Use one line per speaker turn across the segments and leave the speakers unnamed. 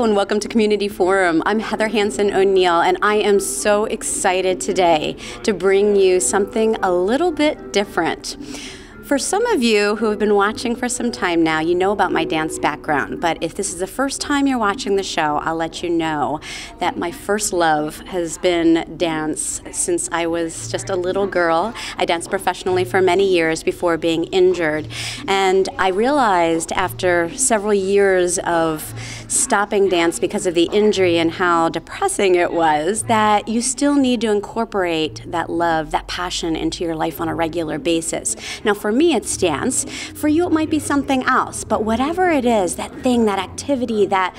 and welcome to Community Forum. I'm Heather Hansen O'Neill, and I am so excited today to bring you something a little bit different. For some of you who have been watching for some time now, you know about my dance background, but if this is the first time you're watching the show, I'll let you know that my first love has been dance since I was just a little girl. I danced professionally for many years before being injured, and I realized after several years of stopping dance because of the injury and how depressing it was, that you still need to incorporate that love, that passion into your life on a regular basis. Now, for me, it's dance. For you, it might be something else. But whatever it is, that thing, that activity, that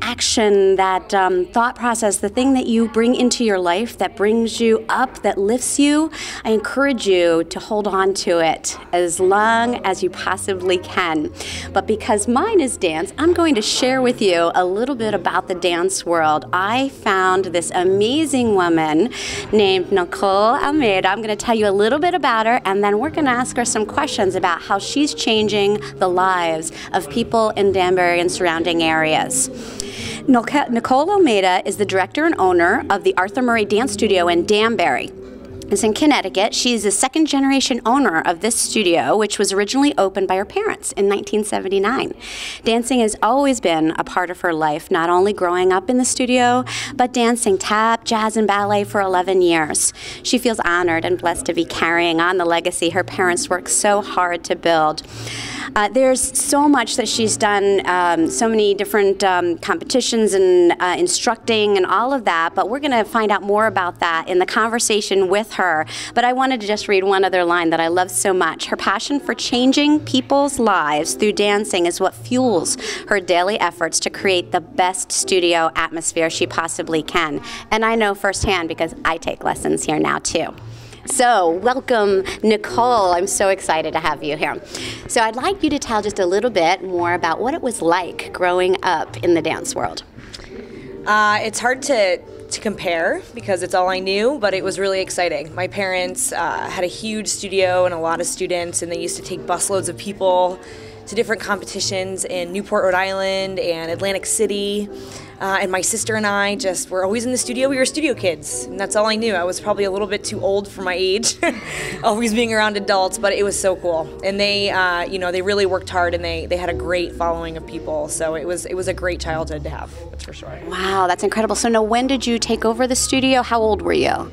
action, that thought process, the thing that you bring into your life that brings you up, that lifts you, I encourage you to hold on to it as long as you possibly can. But because mine is dance, I'm going to share with you a little bit about the dance world. I found this amazing woman named Nicole Almeida. I'm going to tell you a little bit about her, and then we're going to ask her some questions about how she's changing the lives of people in Danbury and surrounding areas. Nicole Almeida is the director and owner of the Arthur Murray Dance Studio in Danbury. It's in Connecticut. She's a second-generation owner of this studio, which was originally opened by her parents in 1979. Dancing has always been a part of her life, not only growing up in the studio, but dancing tap, jazz, and ballet for 11 years. She feels honored and blessed to be carrying on the legacy her parents worked so hard to build. There's so much that she's done, so many different competitions and instructing and all of that, but we're going to find out more about that in the conversation with her. But I wanted to just read one other line that I love so much. Her passion for changing people's lives through dancing is what fuels her daily efforts to create the best studio atmosphere she possibly can. And I know firsthand because I take lessons here now too. So, welcome, Nicole. I'm so excited to have you here. So, I'd like you to tell just a little bit more about what it was like growing up in the dance world.
It's hard to compare because it's all I knew, but it was really exciting. My parents had a huge studio and a lot of students, and they used to take busloads of people to different competitions in Newport, Rhode Island and Atlantic City. And my sister and I just were always in the studio. We were studio kids, and that's all I knew. I was probably a little bit too old for my age, always being around adults, but it was so cool. And they, they really worked hard, and they had a great following of people. So it was a great childhood to have, that's for sure.
Wow, that's incredible. So now, when did you take over the studio? How old were you?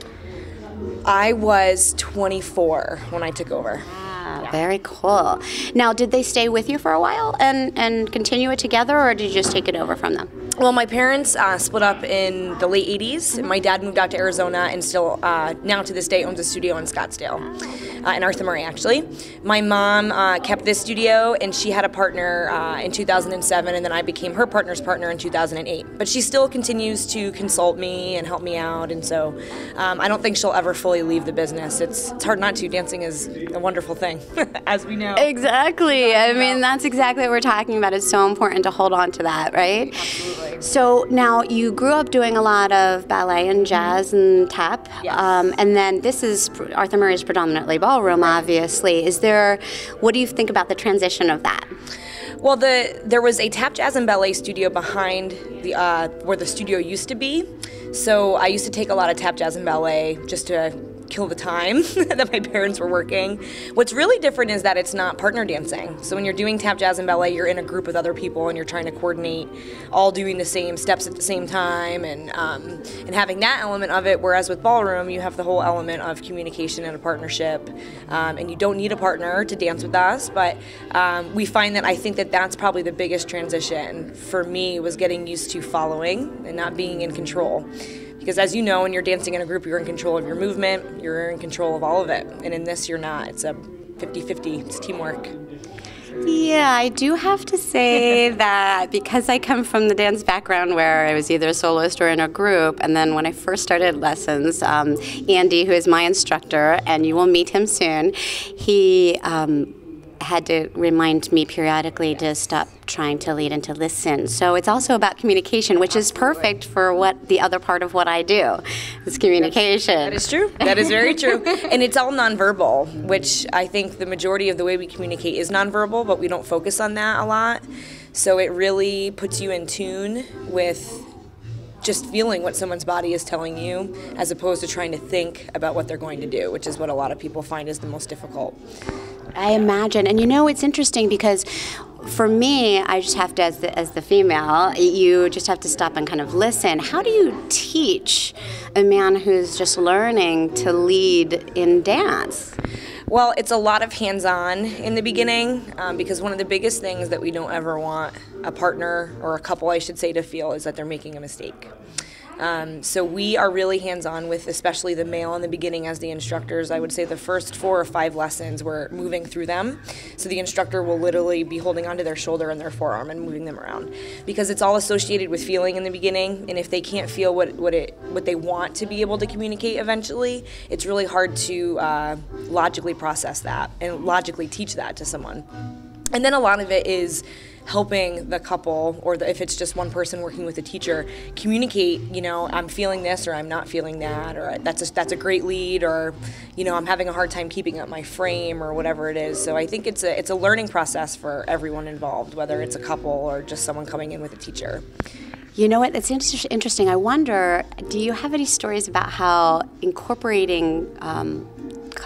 I was 24 when I took over.
Yeah. Very cool. Now, did they stay with you for a while and continue it together, or did you just take it over from them?
Well, my parents split up in the late 80s. My dad moved out to Arizona and still, now to this day, owns a studio in Scottsdale, in Arthur Murray, actually. My mom kept this studio, and she had a partner in 2007, and then I became her partner's partner in 2008. But she still continues to consult me and help me out, and so I don't think she'll ever fully leave the business. It's hard not to. Dancing is a wonderful thing, as we know.
Exactly. I mean, that's exactly what we're talking about. It's so important to hold on to that, right?
Absolutely.
So now you grew up doing a lot of ballet and jazz and tap,
yes.
And then this is Arthur Murray is predominantly ballroom, obviously. What do you think about the transition of that?
Well, there was a tap, jazz, and ballet studio behind where the studio used to be. So I used to take a lot of tap, jazz, and ballet just to kill the time that my parents were working. What's really different is that it's not partner dancing. So when you're doing tap, jazz, and ballet, you're in a group with other people and you're trying to coordinate all doing the same steps at the same time and having that element of it, whereas with ballroom, you have the whole element of communication and a partnership, and you don't need a partner to dance with us, but we find that I think that that's probably the biggest transition for me was getting used to following and not being in control. Because as you know, when you're dancing in a group, you're in control of your movement, you're in control of all of it. And in this, you're not. It's a 50-50, it's teamwork.
Yeah, I do have to say that because I come from the dance background where I was either a soloist or in a group, and then when I first started lessons, Andy, who is my instructor, and you will meet him soon, he had to remind me periodically to stop trying to lead and to listen. So it's also about communication, which is perfect for what the other part of what I do is communication.
That is true. That is very true. And it's all nonverbal, which I think the majority of the way we communicate is nonverbal, but we don't focus on that a lot. So it really puts you in tune with just feeling what someone's body is telling you, as opposed to trying to think about what they're going to do, which is what a lot of people find is the most difficult.
I imagine. And it's interesting because for me, I just have to, as the female, you just have to stop and kind of listen. How do you teach a man who's just learning to lead in dance?
Well, it's a lot of hands-on in the beginning, because one of the biggest things that we don't ever want a partner, or a couple I should say, to feel is that they're making a mistake. So we are really hands-on with especially the male in the beginning as the instructors. I would say the first 4 or 5 lessons we're moving through them. So the instructor will literally be holding onto their shoulder and their forearm and moving them around, because it's all associated with feeling in the beginning, and if they can't feel what they want to be able to communicate eventually, it's really hard to logically process that and logically teach that to someone. And then a lot of it is helping the couple, or if it's just one person working with a teacher, communicate, I'm feeling this, or I'm not feeling that, or that's a great lead, or, I'm having a hard time keeping up my frame, or whatever it is. So I think it's a learning process for everyone involved, whether it's a couple or just someone coming in with a teacher.
You know what? It's interesting. I wonder, do you have any stories about how incorporating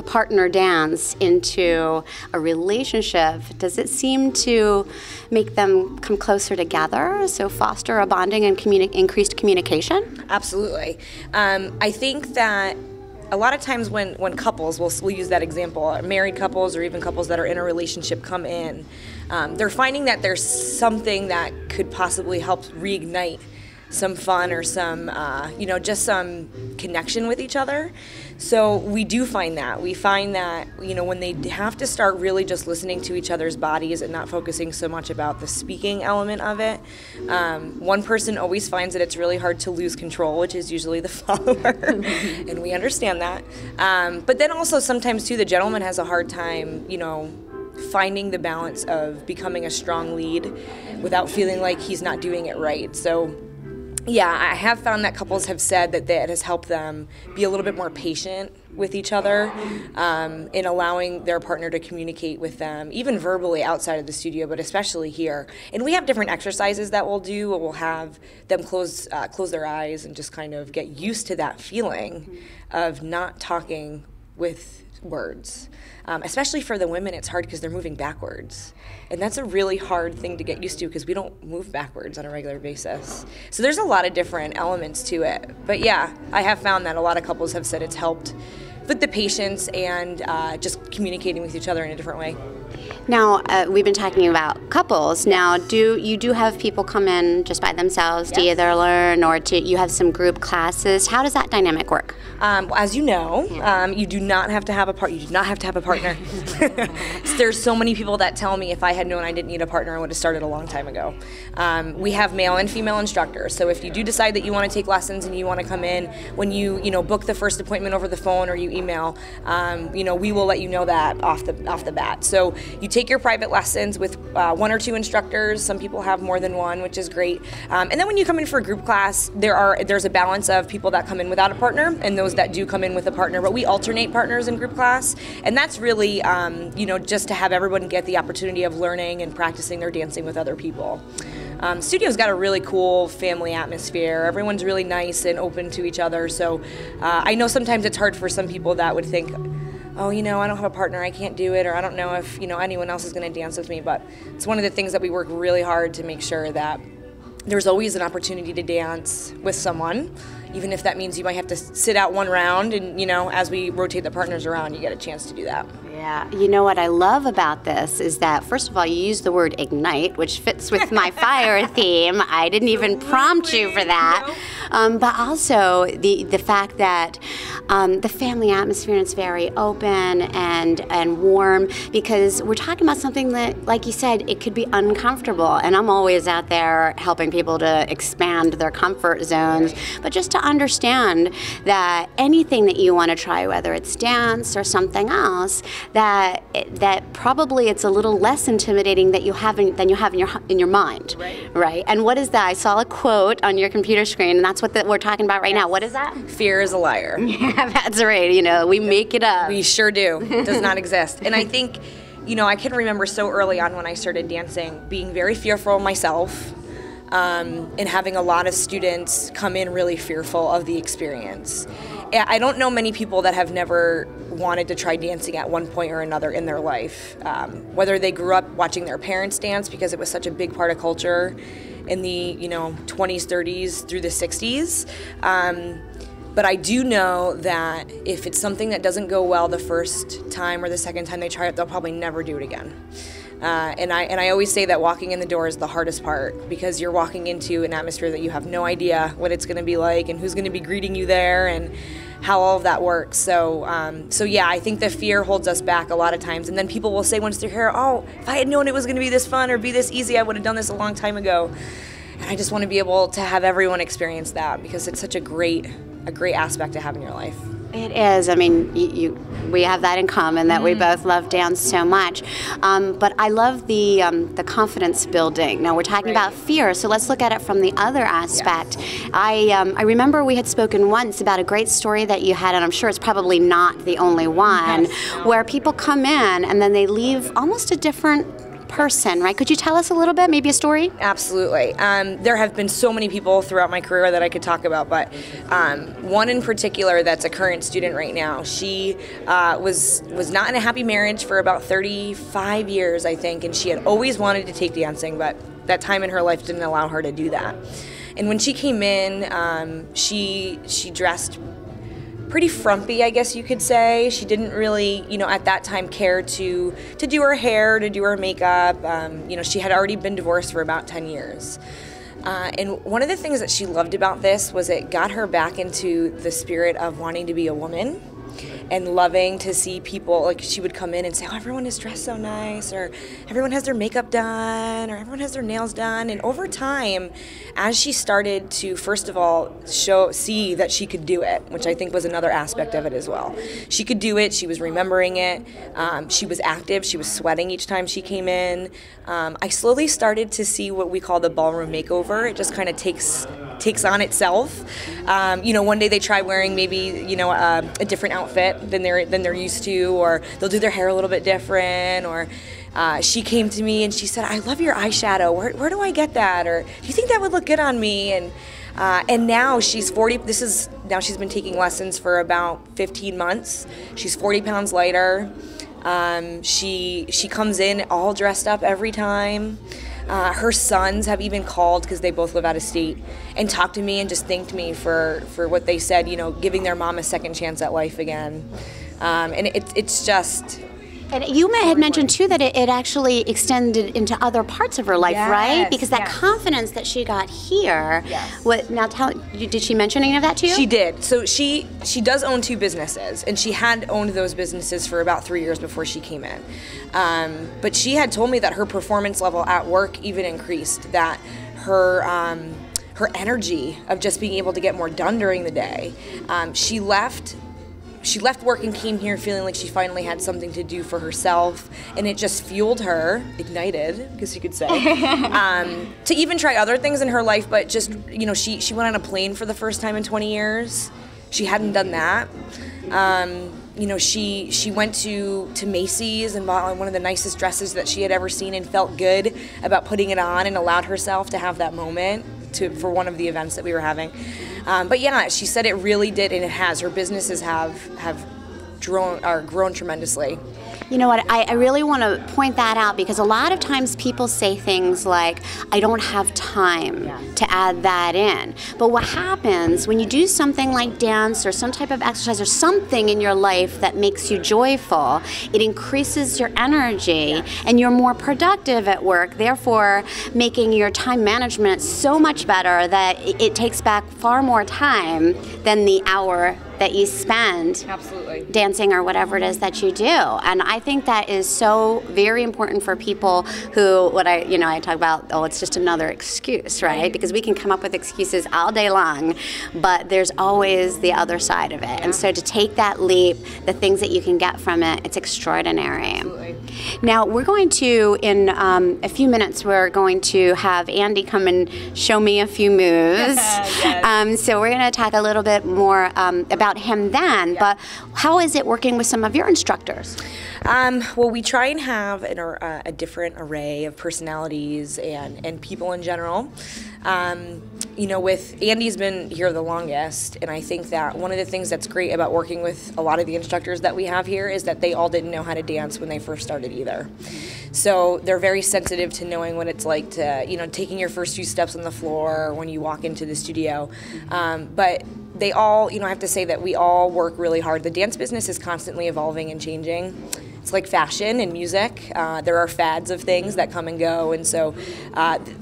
partner dance into a relationship, does it seem to make them come closer together, so foster a bonding and increased communication?
Absolutely. I think that a lot of times when couples, we'll use that example, married couples or even couples that are in a relationship come in, they're finding that there's something that could possibly help reignite some fun or some, just some connection with each other. So we do find that. We find that, when they have to start really just listening to each other's bodies and not focusing so much about the speaking element of it, one person always finds that it's really hard to lose control, which is usually the follower, and we understand that. But then also sometimes, too, the gentleman has a hard time, finding the balance of becoming a strong lead without feeling like he's not doing it right. So yeah, I have found that couples have said that has helped them be a little bit more patient with each other, in allowing their partner to communicate with them, even verbally outside of the studio, but especially here. And we have different exercises that we'll do. We'll have them close their eyes and just kind of get used to that feeling of not talking with words. Especially for the women, it's hard because they're moving backwards. And that's a really hard thing to get used to because we don't move backwards on a regular basis. So there's a lot of different elements to it. But yeah, I have found that a lot of couples have said it's helped with the patience and just communicating with each other in a different way.
Now, we've been talking about couples. Now, do you have people come in just by themselves to either learn, or you have some group classes? How does that dynamic work?
As you know, you do not have to have a partner. There's so many people that tell me if I had known I didn't need a partner, I would have started a long time ago. We have male and female instructors. So if you do decide that you want to take lessons and you want to come in, when you book the first appointment over the phone or you email, we will let you know that off the bat. So you take your private lessons with 1 or 2 instructors. Some people have more than one, which is great. And then when you come in for a group class, there's a balance of people that come in without a partner and those that do come in with a partner. But we alternate partners in group class, and that's really just to have everyone get the opportunity of learning and practicing their dancing with other people. Studio's got a really cool family atmosphere. Everyone's really nice and open to each other. So I know sometimes it's hard for some people that would think, oh, I don't have a partner, I can't do it, or I don't know if, anyone else is going to dance with me. But it's one of the things that we work really hard to make sure that there's always an opportunity to dance with someone, even if that means you might have to sit out one round and, as we rotate the partners around, you get a chance to do that.
Yeah. You know what I love about this is that, first of all, you use the word ignite, which fits with my fire theme. I didn't even prompt you for that. But also the fact that the family atmosphere is very open and warm, because we're talking about something that, like you said, it could be uncomfortable. And I'm always out there helping people to expand their comfort zones. But just to understand that anything that you want to try, whether it's dance or something else, that probably it's a little less intimidating than you have in your mind, right? And what is that? I saw a quote on your computer screen, and that's what we're talking about right now. What is that?
Fear is a liar.
Yeah, that's right. We make it up.
We sure do. It does not exist. And I think I can remember so early on when I started dancing being very fearful myself, and having a lot of students come in really fearful of the experience. I don't know many people that have never wanted to try dancing at one point or another in their life, whether they grew up watching their parents dance because it was such a big part of culture in the 20s, 30s through the 60s. But I do know that if it's something that doesn't go well the first time or the second time they try it, they'll probably never do it again. And I always say that walking in the door is the hardest part, because you're walking into an atmosphere that you have no idea what it's going to be like and who's going to be greeting you there and how all of that works. So yeah, I think the fear holds us back a lot of times. And then people will say once they're here, oh, if I had known it was going to be this fun or be this easy, I would have done this a long time ago. And I just want to be able to have everyone experience that, because it's such a great aspect to have in your life.
It is. I mean, we have that in common, that we both love dance so much. But I love the confidence building. Now we're talking about fear, so let's look at it from the other aspect. Yes. I remember we had spoken once about a great story that you had, and I'm sure it's probably not the only one, where people come in and then they leave almost a different person, right? Could you tell us a little bit, maybe a story?
Absolutely. There have been so many people throughout my career that I could talk about, but one in particular that's a current student right now. She was not in a happy marriage for about 35 years, I think, and she had always wanted to take dancing, but that time in her life didn't allow her to do that. And when she came in, she dressed pretty frumpy, I guess you could say. She didn't really, at that time care to do her hair, to do her makeup. She had already been divorced for about 10 years. And one of the things that she loved about this was it got her back into the spirit of wanting to be a woman and loving to see people, like she would come in and say, oh, everyone is dressed so nice, or everyone has their makeup done, or everyone has their nails done. And over time, as she started to, first of all, see that she could do it, which I think was another aspect of it as well. She could do it, she was remembering it, she was active, she was sweating each time she came in. I slowly started to see what we call the ballroom makeover. It just kind of takes on itself. One day they try wearing maybe, a different outfit than they're used to, or they'll do their hair a little bit different, or she came to me and she said, I love your eyeshadow. Where do I get that? Or do you think that would look good on me? And now she's 40. Now she's been taking lessons for about 15 months. She's 40 pounds lighter. She comes in all dressed up every time. Her sons have even called, because they both live out of state, and talked to me and just thanked me for what they said, giving their mom a second chance at life again. And it's just...
And you had mentioned, too, that it actually extended into other parts of her life, right? Because that confidence that she got here, did she mention any of that to you?
She did. So she does own 2 businesses, and she had owned those businesses for about 3 years before she came in. But she had told me that her performance level at work even increased, that her energy of just being able to get more done during the day. She left work and came here feeling like she finally had something to do for herself, and it just fueled her, ignited, I guess you could say, to even try other things in her life. But just, she went on a plane for the first time in 20 years. She hadn't done that. She went to Macy's and bought one of the nicest dresses that she had ever seen, and felt good about putting it on, and allowed herself to have that moment for one of the events that we were having. But yeah, she said it really did, and it has. Her businesses have grown tremendously.
You know what, I really want to point that out, because a lot of times people say things like, I don't have time to add that in. But what happens when you do something like dance or some type of exercise or something in your life that makes you joyful, it increases your energy and you're more productive at work, therefore making your time management so much better that it takes back far more time than the hour that you spend dancing or whatever it is that you do. And I think that is so very important for people who, I talk about, it's just another excuse, right? Because we can come up with excuses all day long, but there's always the other side of it. And so to take that leap, the things that you can get from it, it's extraordinary.
Absolutely.
Now, we're going to, in a few minutes, we're going to have Andy come and show me a few moves. So we're going to talk a little bit more about him then, but how is it working with some of your instructors?
Well, we try and have a different array of personalities and people in general. With Andy's been here the longest, and I think that one of the things that's great about working with a lot of the instructors that we have here is that they all didn't know how to dance when they first started either. So they're very sensitive to knowing what it's like to, taking your first few steps on the floor when you walk into the studio. But they all, I have to say that we all work really hard. The dance business is constantly evolving and changing. It's like fashion and music. There are fads of things that come and go, and so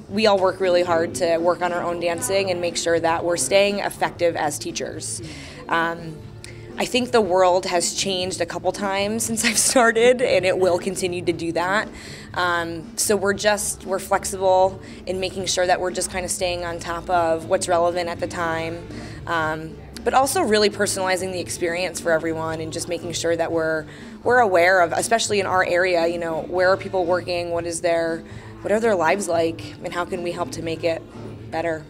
we all work really hard to work on our own dancing and make sure that we're staying effective as teachers. I think the world has changed a couple times since I've started, and it will continue to do that. So we're flexible in making sure that we're just kind of staying on top of what's relevant at the time. But also really personalizing the experience for everyone and just making sure that we're aware of, especially in our area, where are people working, what are their lives like, and how can we help to make it better.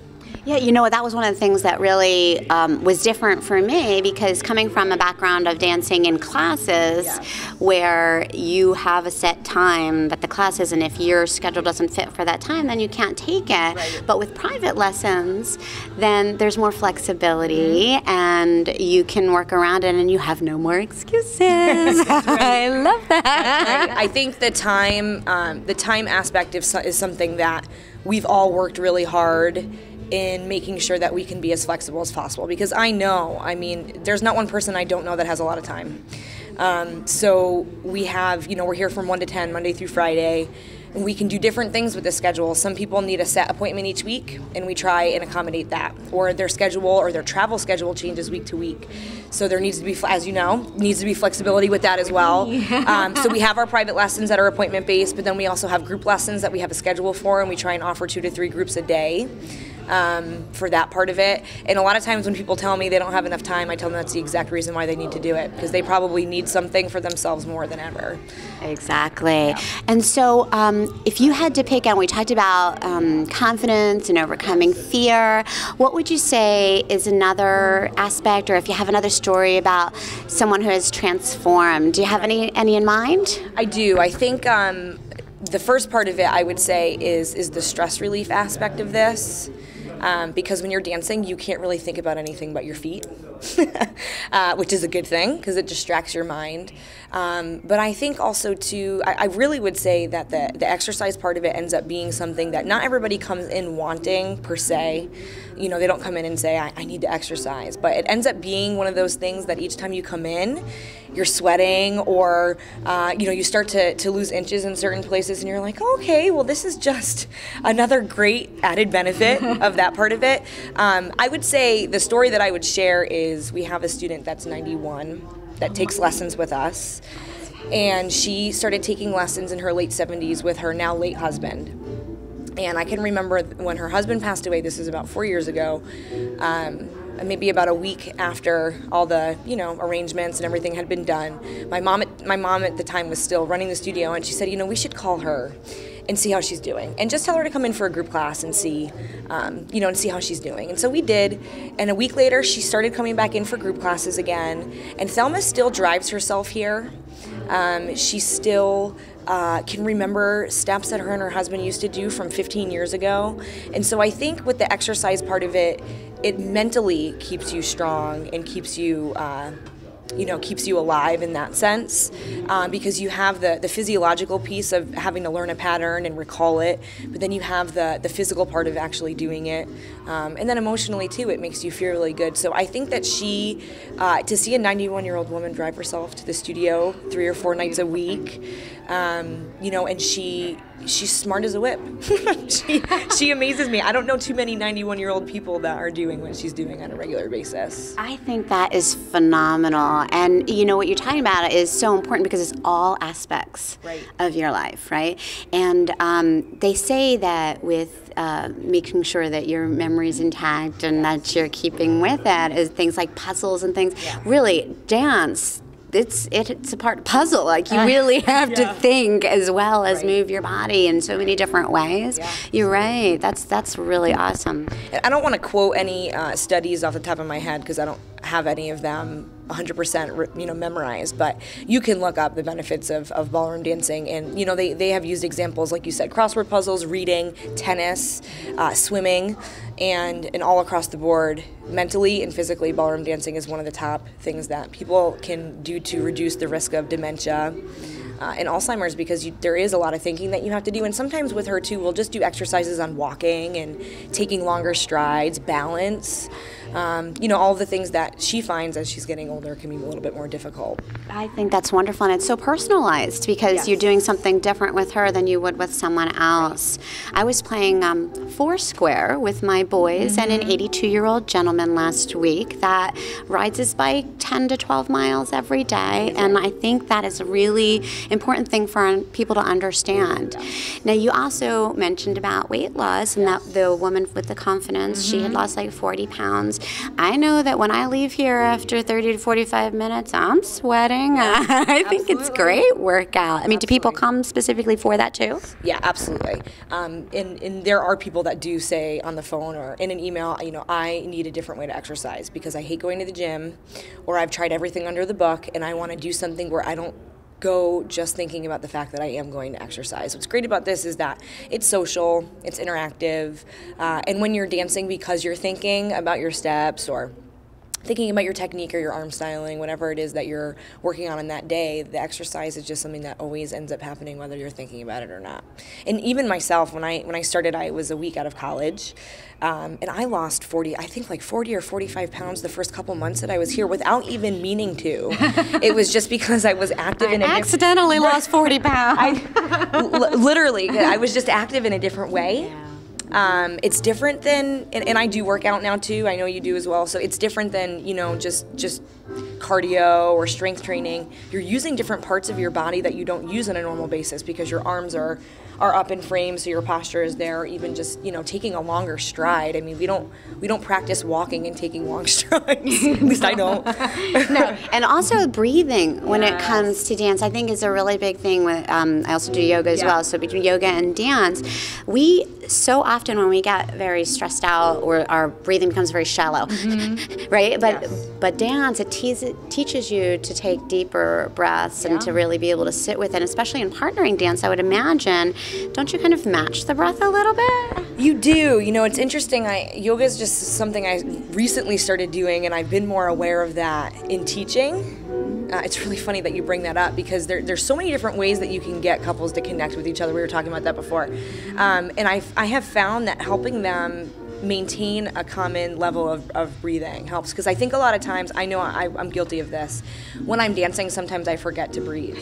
Yeah, that was one of the things that really was different for me, because coming from a background of dancing in classes where you have a set time that the class is, and if your schedule doesn't fit for that time, then you can't take it.
Right.
But with private lessons, then there's more flexibility and you can work around it and you have no more excuses. I love that.
I think the time aspect is something that we've all worked really hard in making sure that we can be as flexible as possible, because there's not one person I don't know that has a lot of time. So we have, we're here from 1 to 10, Monday through Friday, and we can do different things with the schedule. Some people need a set appointment each week, and we try and accommodate that. Or their schedule or their travel schedule changes week to week. So there needs to be, as you know, flexibility with that as well. So we have our private lessons that are appointment-based, but then we also have group lessons that we have a schedule for, and we try and offer 2 to 3 groups a day. For that part of it. And a lot of times when people tell me they don't have enough time, I tell them that's the exact reason why they need to do it, because they probably need something for themselves more than ever.
Exactly. Yeah. And so if you had to pick, and we talked about confidence and overcoming fear, what would you say is another aspect, or if you have another story about someone who has transformed, do you have any in mind?
I do. I think the first part of it, I would say, is the stress relief aspect of this. Because when you're dancing, you can't really think about anything but your feet, which is a good thing because it distracts your mind. But I think also, too, I really would say that the exercise part of it ends up being something that not everybody comes in wanting, per se. They don't come in and say, I need to exercise. But it ends up being one of those things that each time you come in, you're sweating, or you start to lose inches in certain places, and you're like, okay, well, this is just another great added benefit of that part of it. I would say the story that I would share is we have a student that's 91 that takes lessons with us, and she started taking lessons in her late 70s with her now late husband. And I can remember when her husband passed away, this is about 4 years ago, maybe about a week after all the arrangements and everything had been done. My mom at the time was still running the studio, and she said, we should call her and see how she's doing, and just tell her to come in for a group class and see, and see how she's doing. And so we did, and a week later she started coming back in for group classes again. And Thelma still drives herself here. She still can remember steps that her and her husband used to do from 15 years ago. And so I think with the exercise part of it, it mentally keeps you strong and keeps you alive in that sense, because you have the physiological piece of having to learn a pattern and recall it, but then you have the physical part of actually doing it, and then emotionally too, it makes you feel really good. So I think that to see a 91-year-old woman drive herself to the studio 3 or 4 nights a week, and she's smart as a whip. She amazes me. I don't know too many 91-year-old people that are doing what she's doing on a regular basis.
I think that is phenomenal. And what you're talking about is so important because it's all aspects of your life, right? And they say that with making sure that your memory is intact and that you're keeping with it is things like puzzles and things. Yeah. Really, dance, it's a part of the puzzle. Like, you really have to think as well as move your body in so many different ways. Yeah. You're right. That's really awesome.
I don't want to quote any studies off the top of my head because I don't have any of them 100% memorized, but you can look up the benefits of ballroom dancing, and they have used examples like you said, crossword puzzles, reading, tennis, swimming, and all across the board, mentally and physically, ballroom dancing is one of the top things that people can do to reduce the risk of dementia and Alzheimer's, because there is a lot of thinking that you have to do. And sometimes with her too, we'll just do exercises on walking and taking longer strides, balance, all the things that she finds as she's getting older can be a little bit more difficult.
I think that's wonderful, and it's so personalized because you're doing something different with her than you would with someone else. I was playing Foursquare with my boys and an 82-year-old gentleman last week that rides his bike 10 to 12 miles every day, and I think that is a really important thing for people to understand. Now, you also mentioned about weight loss, and that the woman with the confidence, she had lost like 40 pounds. I know that when I leave here after 30 to 45 minutes, I'm sweating. I think it's great workout. I mean, do people come specifically for that too?
Yeah, absolutely. And there are people that do say on the phone or in an email, I need a different way to exercise because I hate going to the gym, or I've tried everything under the book and I want to do something where I don't go just thinking about the fact that I am going to exercise. What's great about this is that it's social, it's interactive, and when you're dancing, because you're thinking about your steps or thinking about your technique or your arm styling, whatever it is that you're working on in that day, the exercise is just something that always ends up happening whether you're thinking about it or not. And even myself, when I started, I was a week out of college, and I lost 40 or 45 pounds the first couple months that I was here without even meaning to. It was just because I was active in a
accidentally lost 40 pounds.
Literally, I was just active in a different way. It's different than, and I do work out now too, I know you do as well, so it's different than, just cardio or strength training. You're using different parts of your body that you don't use on a normal basis because your arms are up in frame, so your posture is there, or even just, taking a longer stride. I mean, we don't practice walking and taking long strides. At least I don't.
No, and also breathing when it comes to dance, I think is a really big thing. With I also do yoga as well, so between yoga and dance, we so often when we get very stressed out, or our breathing becomes very shallow, right? But dance, it teaches you to take deeper breaths and to really be able to sit with it, especially in partnering dance, I would imagine. Don't you kind of match the breath a little bit?
You do. It's interesting. Yoga is just something I recently started doing, and I've been more aware of that in teaching. It's really funny that you bring that up because there's so many different ways that you can get couples to connect with each other. We were talking about that before. And I have found that helping them maintain a common level of breathing helps, because I think a lot of times, I know I'm guilty of this, when I'm dancing sometimes I forget to breathe.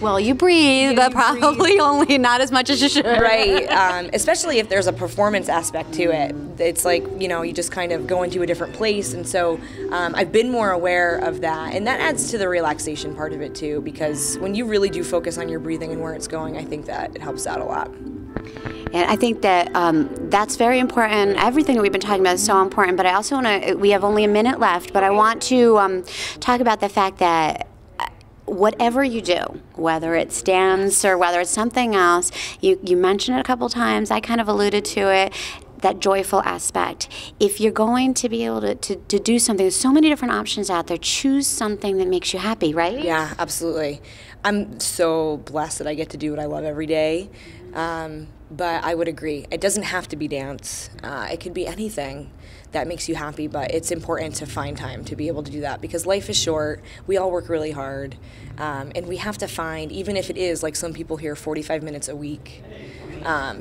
Well, you breathe, but probably only not as much as you should.
Right, especially if there's a performance aspect to it. It's like, you just kind of go into a different place, and so I've been more aware of that, and that adds to the relaxation part of it too, because when you really do focus on your breathing and where it's going, I think that it helps out a lot.
And I think that that's very important. Everything that we've been talking about is so important, but I also want to, we have only a minute left, but I want to talk about the fact that whatever you do, whether it's dance or whether it's something else, you mentioned it a couple times, I kind of alluded to it, that joyful aspect. If you're going to be able to do something, there's so many different options out there, choose something that makes you happy, right?
Yeah, absolutely. I'm so blessed that I get to do what I love every day. But I would agree. It doesn't have to be dance. It could be anything that makes you happy, but it's important to find time to be able to do that because life is short. We all work really hard, and we have to find, even if it is, like some people here, 45 minutes a week,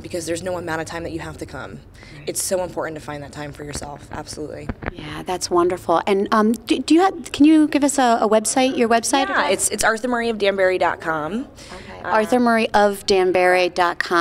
because there's no amount of time that you have to come. It's so important to find that time for yourself. Absolutely.
Yeah, that's wonderful. And can you give us a website, your website?
Yeah, it's arthurmurrayofdanbury.com.
Okay. arthurmurrayofdanbury.com.